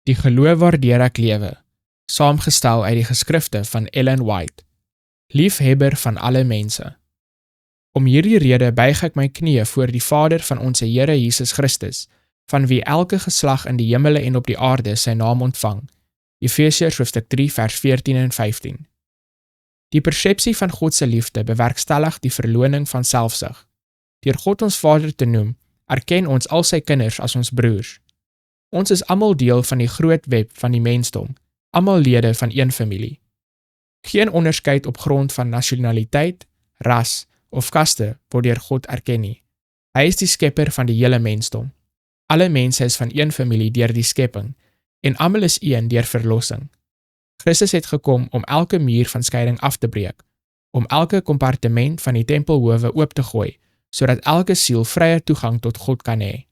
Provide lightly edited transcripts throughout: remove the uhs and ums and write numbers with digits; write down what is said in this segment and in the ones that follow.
Die geloof waardeur ek lewe, saamgestel uit die geskrifte van Ellen White, liefhebber van alle mense. Om hierdie rede buig ek my knieë voor die Vader van ons Here Jesus Christus, van wie elke geslag in die hemele en op die aarde sy naam ontvang. Efesiërs hoofstuk 3 vers 14 en 15. Die persepsie van God se liefde bewerkstellig die verloning van selfsug. Deur God ons Vader te noem, erken ons al sy kinders as ons broers. Ons is almal deel van die groot web van die mensdom, almal lede van een familie. Geen onderskeid op grond van nasionaliteit, ras of kaste word deur God erken nie. Hy is die skepper van die hele mensdom. Alle mense is van een familie deur die skepping, en almal is een deur verlossing. Christus het gekom om elke muur van skeiding af te breek, om elke kompartement van die tempelhowe oop te gooi, sodat elke siel vrye toegang tot God kan hê.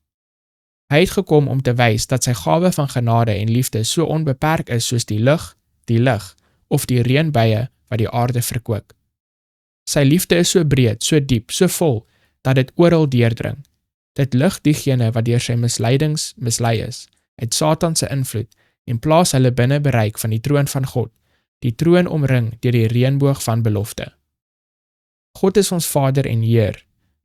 Hy het gekom om te wys dat sy gawe van genade en liefde so onbeperk is soos die lig, of die reënbuie wat die aarde verkoop. Sy liefde is so breed, so diep, so vol, dat dit oral deurdring. Dit lig diegene wat deur sy misleidings mislei is, uit Satan se invloed, en plaas hulle binne bereik van die troon van God, die troon omring deur die reënboog van belofte. God is ons Vader en Heer.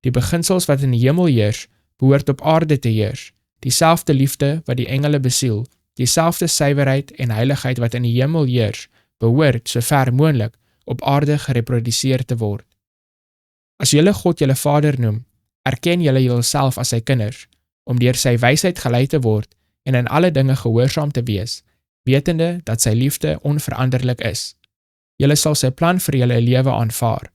Die beginsels wat in die hemel heers, behoort op aarde te heers. Dieselfde liefde wat die engele besiel, dieselfde suiwerheid en heiligheid wat in die hemel heers, behoort so ver moontlik op aarde gereproduseer te word. As julle God julle Vader noem, erken julle julself as sy kinders, om deur sy wysheid gelei te word en in alle dinge gehoorsaam te wees, wetende dat sy liefde onveranderlik is. Julle sal sy plan vir julle lewe aanvaar.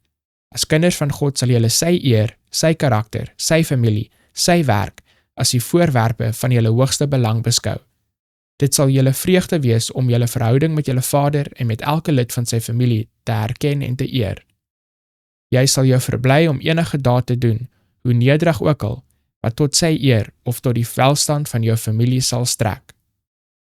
As kinders van God sal julle sy eer, sy karakter, sy familie, sy werk, as die voorwerpe van julle hoogste belang beskou. Dit sal julle vreugde wees om julle verhouding met julle Vader en met elke lid van sy familie te herken en te eer. Jy sal jou verbly om enige daad te doen, hoe nederig ook al, wat tot sy eer of tot die welstand van jou familie sal strek.